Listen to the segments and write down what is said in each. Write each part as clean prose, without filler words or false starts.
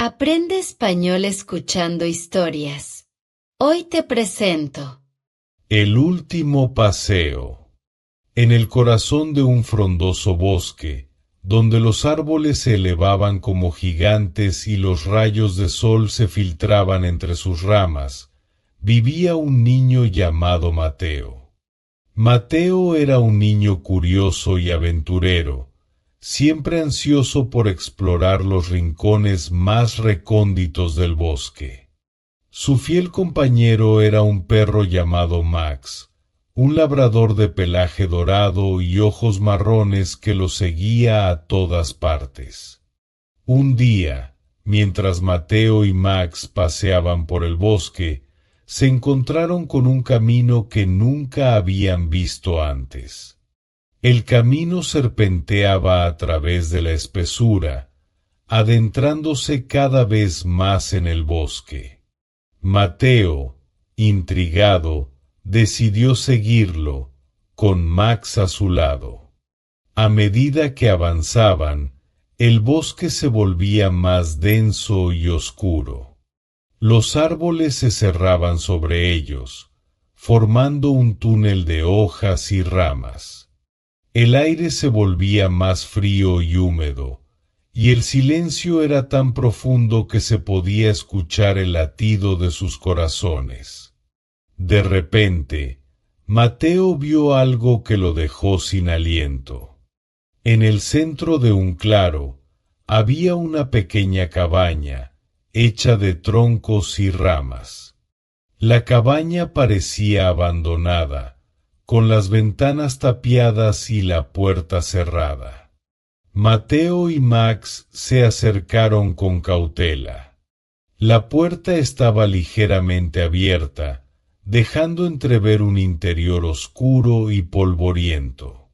Aprende español escuchando historias. Hoy te presento El último paseo. En el corazón de un frondoso bosque, donde los árboles se elevaban como gigantes y los rayos de sol se filtraban entre sus ramas, vivía un niño llamado Mateo. Mateo era un niño curioso y aventurero, siempre ansioso por explorar los rincones más recónditos del bosque. Su fiel compañero era un perro llamado Max, un labrador de pelaje dorado y ojos marrones que lo seguía a todas partes. Un día, mientras Mateo y Max paseaban por el bosque, se encontraron con un camino que nunca habían visto antes. El camino serpenteaba a través de la espesura, adentrándose cada vez más en el bosque. Mateo, intrigado, decidió seguirlo, con Max a su lado. A medida que avanzaban, el bosque se volvía más denso y oscuro. Los árboles se cerraban sobre ellos, formando un túnel de hojas y ramas. El aire se volvía más frío y húmedo, y el silencio era tan profundo que se podía escuchar el latido de sus corazones. De repente, Mateo vio algo que lo dejó sin aliento. En el centro de un claro, había una pequeña cabaña, hecha de troncos y ramas. La cabaña parecía abandonada, con las ventanas tapiadas y la puerta cerrada. Mateo y Max se acercaron con cautela. La puerta estaba ligeramente abierta, dejando entrever un interior oscuro y polvoriento.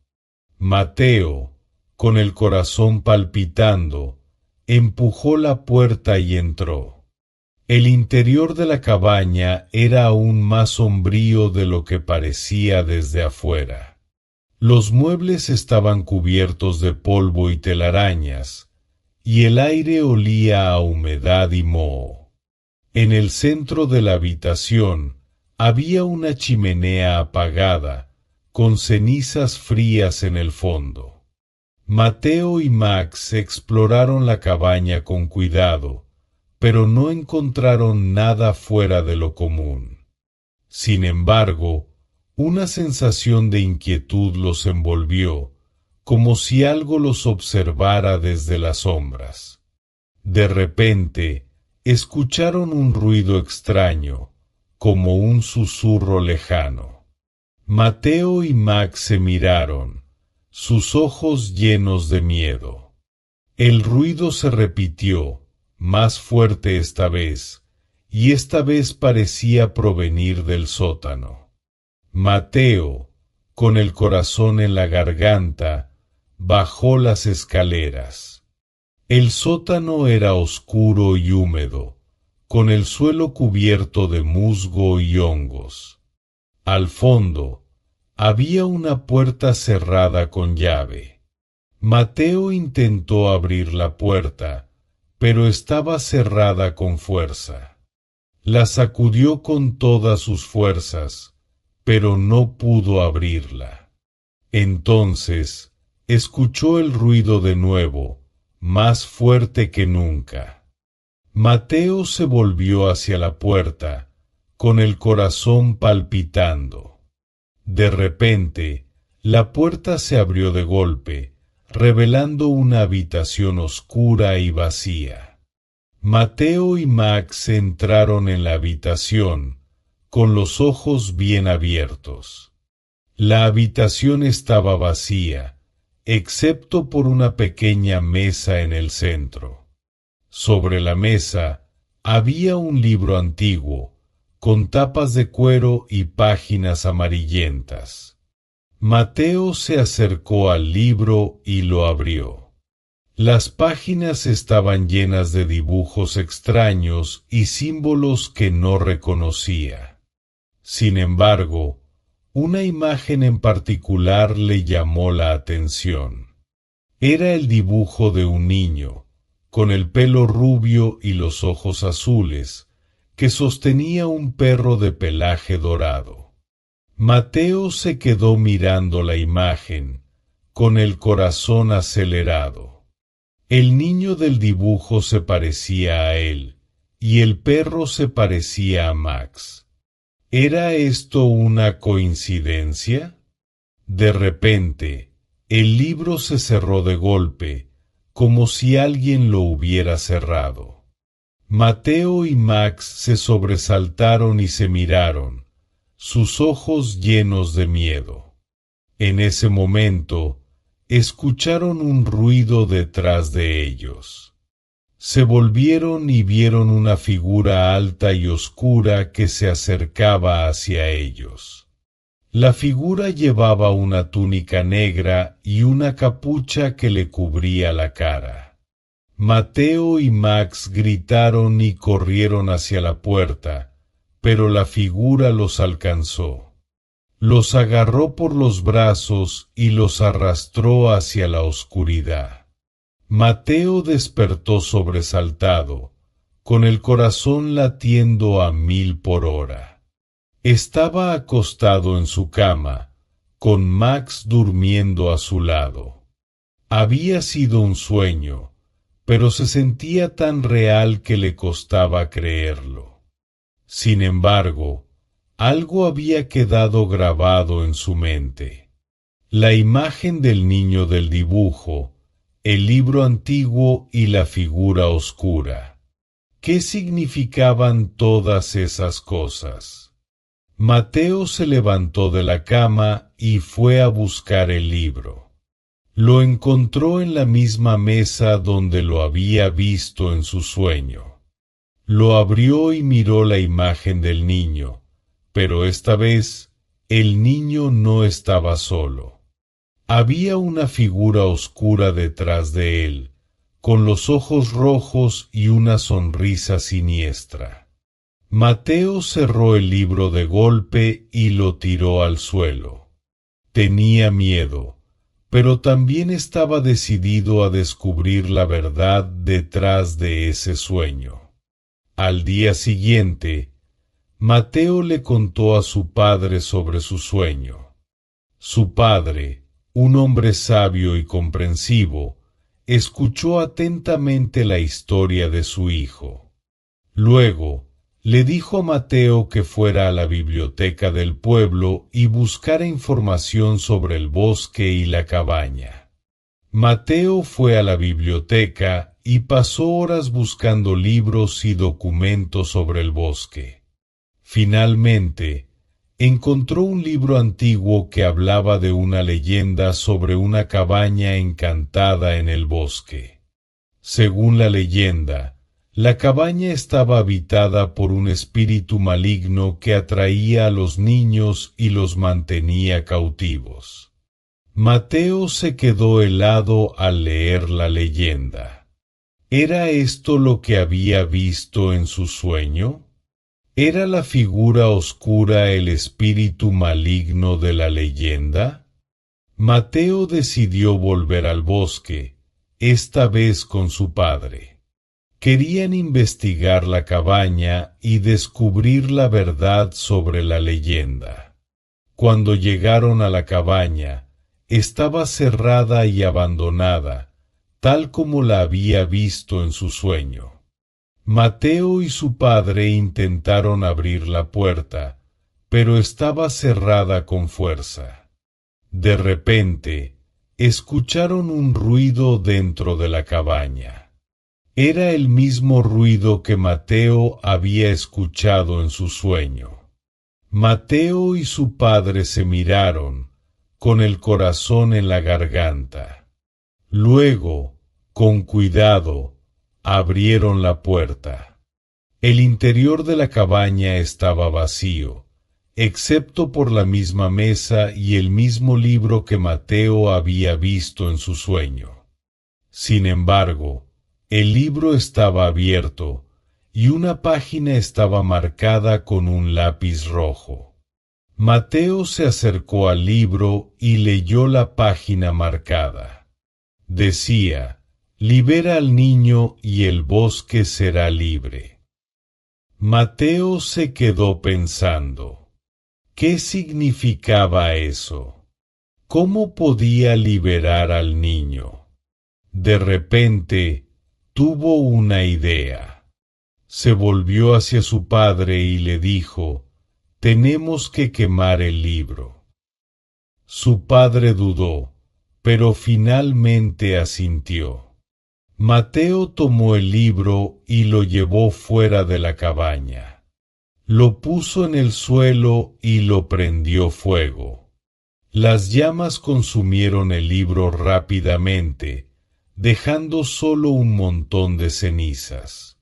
Mateo, con el corazón palpitando, empujó la puerta y entró. El interior de la cabaña era aún más sombrío de lo que parecía desde afuera. Los muebles estaban cubiertos de polvo y telarañas, y el aire olía a humedad y moho. En el centro de la habitación había una chimenea apagada, con cenizas frías en el fondo. Mateo y Max exploraron la cabaña con cuidado, pero no encontraron nada fuera de lo común. Sin embargo, una sensación de inquietud los envolvió, como si algo los observara desde las sombras. De repente, escucharon un ruido extraño, como un susurro lejano. Mateo y Max se miraron, sus ojos llenos de miedo. El ruido se repitió, más fuerte esta vez parecía provenir del sótano. Mateo, con el corazón en la garganta, bajó las escaleras. El sótano era oscuro y húmedo, con el suelo cubierto de musgo y hongos. Al fondo, había una puerta cerrada con llave. Mateo intentó abrir la puerta, pero estaba cerrada con fuerza. La sacudió con todas sus fuerzas, pero no pudo abrirla. Entonces, escuchó el ruido de nuevo, más fuerte que nunca. Mateo se volvió hacia la puerta, con el corazón palpitando. De repente, la puerta se abrió de golpe, revelando una habitación oscura y vacía. Mateo y Max entraron en la habitación, con los ojos bien abiertos. La habitación estaba vacía, excepto por una pequeña mesa en el centro. Sobre la mesa había un libro antiguo, con tapas de cuero y páginas amarillentas. Mateo se acercó al libro y lo abrió. Las páginas estaban llenas de dibujos extraños y símbolos que no reconocía. Sin embargo, una imagen en particular le llamó la atención. Era el dibujo de un niño, con el pelo rubio y los ojos azules, que sostenía un perro de pelaje dorado. Mateo se quedó mirando la imagen, con el corazón acelerado. El niño del dibujo se parecía a él, y el perro se parecía a Max. ¿Era esto una coincidencia? De repente, el libro se cerró de golpe, como si alguien lo hubiera cerrado. Mateo y Max se sobresaltaron y se miraron, sus ojos llenos de miedo. En ese momento, escucharon un ruido detrás de ellos. Se volvieron y vieron una figura alta y oscura que se acercaba hacia ellos. La figura llevaba una túnica negra y una capucha que le cubría la cara. Mateo y Max gritaron y corrieron hacia la puerta, pero la figura los alcanzó. Los agarró por los brazos y los arrastró hacia la oscuridad. Mateo despertó sobresaltado, con el corazón latiendo a 1000 por hora. Estaba acostado en su cama, con Max durmiendo a su lado. Había sido un sueño, pero se sentía tan real que le costaba creerlo. Sin embargo, algo había quedado grabado en su mente. La imagen del niño del dibujo, el libro antiguo y la figura oscura. ¿Qué significaban todas esas cosas? Mateo se levantó de la cama y fue a buscar el libro. Lo encontró en la misma mesa donde lo había visto en su sueño. Lo abrió y miró la imagen del niño, pero esta vez el niño no estaba solo. Había una figura oscura detrás de él, con los ojos rojos y una sonrisa siniestra. Mateo cerró el libro de golpe y lo tiró al suelo. Tenía miedo, pero también estaba decidido a descubrir la verdad detrás de ese sueño. Al día siguiente, Mateo le contó a su padre sobre su sueño. Su padre, un hombre sabio y comprensivo, escuchó atentamente la historia de su hijo. Luego, le dijo a Mateo que fuera a la biblioteca del pueblo y buscara información sobre el bosque y la cabaña. Mateo fue a la biblioteca y pasó horas buscando libros y documentos sobre el bosque. Finalmente, encontró un libro antiguo que hablaba de una leyenda sobre una cabaña encantada en el bosque. Según la leyenda, la cabaña estaba habitada por un espíritu maligno que atraía a los niños y los mantenía cautivos. Mateo se quedó helado al leer la leyenda. ¿Era esto lo que había visto en su sueño? ¿Era la figura oscura el espíritu maligno de la leyenda? Mateo decidió volver al bosque, esta vez con su padre. Querían investigar la cabaña y descubrir la verdad sobre la leyenda. Cuando llegaron a la cabaña, estaba cerrada y abandonada, tal como la había visto en su sueño. Mateo y su padre intentaron abrir la puerta, pero estaba cerrada con fuerza. De repente, escucharon un ruido dentro de la cabaña. Era el mismo ruido que Mateo había escuchado en su sueño. Mateo y su padre se miraron, con el corazón en la garganta. Luego, con cuidado, abrieron la puerta. El interior de la cabaña estaba vacío, excepto por la misma mesa y el mismo libro que Mateo había visto en su sueño. Sin embargo, el libro estaba abierto y una página estaba marcada con un lápiz rojo. Mateo se acercó al libro y leyó la página marcada. Decía: Libera al niño y el bosque será libre. Mateo se quedó pensando. ¿Qué significaba eso? ¿Cómo podía liberar al niño? De repente, tuvo una idea. Se volvió hacia su padre y le dijo: «Tenemos que quemar el libro». Su padre dudó, pero finalmente asintió. Mateo tomó el libro y lo llevó fuera de la cabaña. Lo puso en el suelo y lo prendió fuego. Las llamas consumieron el libro rápidamente, dejando solo un montón de cenizas.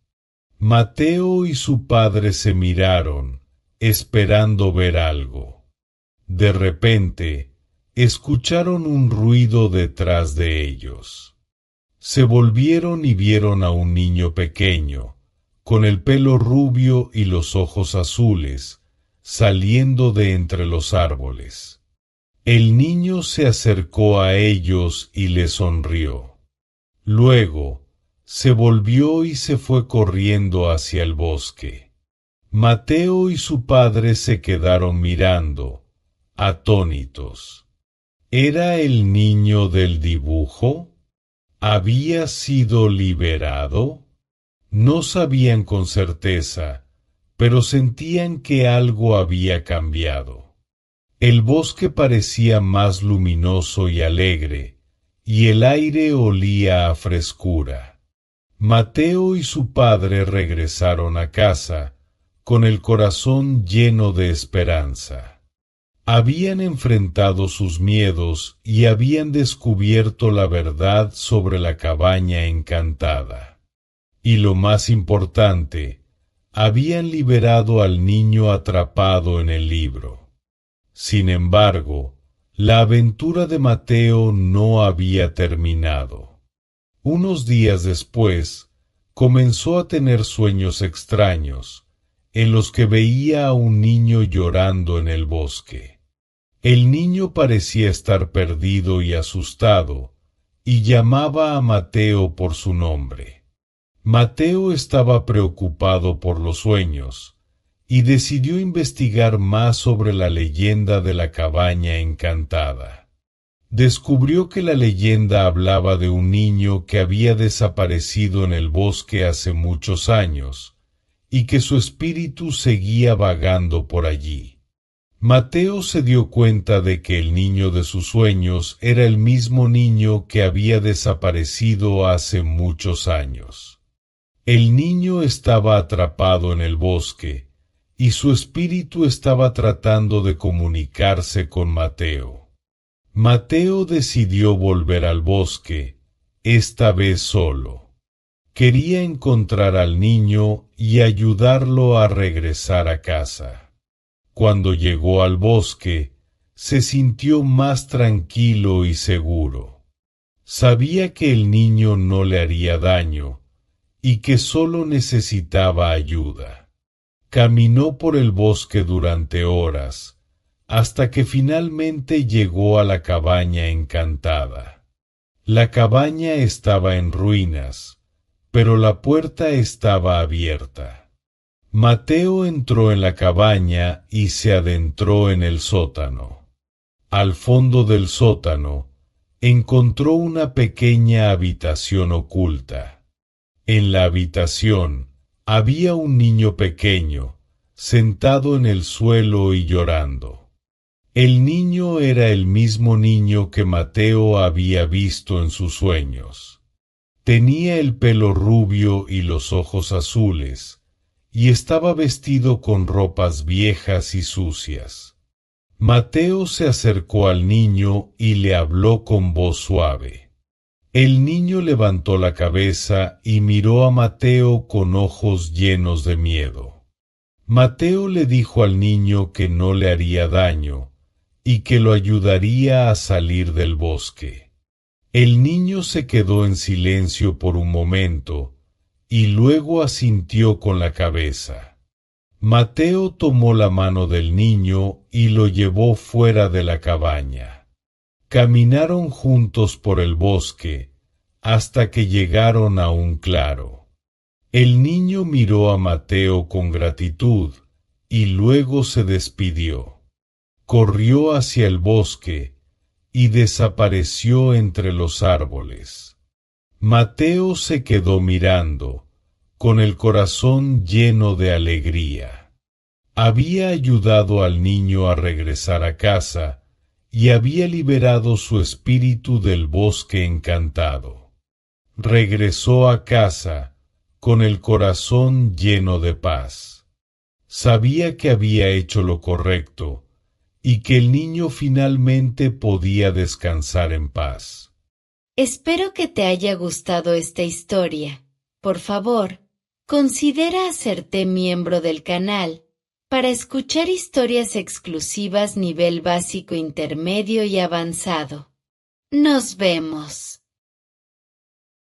Mateo y su padre se miraron, esperando ver algo. De repente, escucharon un ruido detrás de ellos. Se volvieron y vieron a un niño pequeño, con el pelo rubio y los ojos azules, saliendo de entre los árboles. El niño se acercó a ellos y les sonrió. Luego, se volvió y se fue corriendo hacia el bosque. Mateo y su padre se quedaron mirando, atónitos. ¿Era el niño del dibujo? ¿Había sido liberado? No sabían con certeza, pero sentían que algo había cambiado. El bosque parecía más luminoso y alegre, y el aire olía a frescura. Mateo y su padre regresaron a casa, con el corazón lleno de esperanza. Habían enfrentado sus miedos y habían descubierto la verdad sobre la cabaña encantada. Y lo más importante, habían liberado al niño atrapado en el libro. Sin embargo, la aventura de Mateo no había terminado. Unos días después, comenzó a tener sueños extraños, en los que veía a un niño llorando en el bosque. El niño parecía estar perdido y asustado, y llamaba a Mateo por su nombre. Mateo estaba preocupado por los sueños, y decidió investigar más sobre la leyenda de la cabaña encantada. Descubrió que la leyenda hablaba de un niño que había desaparecido en el bosque hace muchos años, y que su espíritu seguía vagando por allí. Mateo se dio cuenta de que el niño de sus sueños era el mismo niño que había desaparecido hace muchos años. El niño estaba atrapado en el bosque, y su espíritu estaba tratando de comunicarse con Mateo. Mateo decidió volver al bosque, esta vez solo. Quería encontrar al niño y ayudarlo a regresar a casa. Cuando llegó al bosque, se sintió más tranquilo y seguro. Sabía que el niño no le haría daño y que solo necesitaba ayuda. Caminó por el bosque durante horas, hasta que finalmente llegó a la cabaña encantada. La cabaña estaba en ruinas, pero la puerta estaba abierta. Mateo entró en la cabaña y se adentró en el sótano. Al fondo del sótano, encontró una pequeña habitación oculta. En la habitación había un niño pequeño, sentado en el suelo y llorando. El niño era el mismo niño que Mateo había visto en sus sueños. Tenía el pelo rubio y los ojos azules, y estaba vestido con ropas viejas y sucias. Mateo se acercó al niño y le habló con voz suave. El niño levantó la cabeza y miró a Mateo con ojos llenos de miedo. Mateo le dijo al niño que no le haría daño y que lo ayudaría a salir del bosque. El niño se quedó en silencio por un momento y luego asintió con la cabeza. Mateo tomó la mano del niño y lo llevó fuera de la cabaña. Caminaron juntos por el bosque, hasta que llegaron a un claro. El niño miró a Mateo con gratitud y luego se despidió. Corrió hacia el bosque y desapareció entre los árboles. Mateo se quedó mirando, con el corazón lleno de alegría. Había ayudado al niño a regresar a casa y había liberado su espíritu del bosque encantado. Regresó a casa con el corazón lleno de paz. Sabía que había hecho lo correcto y que el niño finalmente podía descansar en paz. Espero que te haya gustado esta historia. Por favor, considera hacerte miembro del canal para escuchar historias exclusivas nivel básico, intermedio y avanzado. Nos vemos.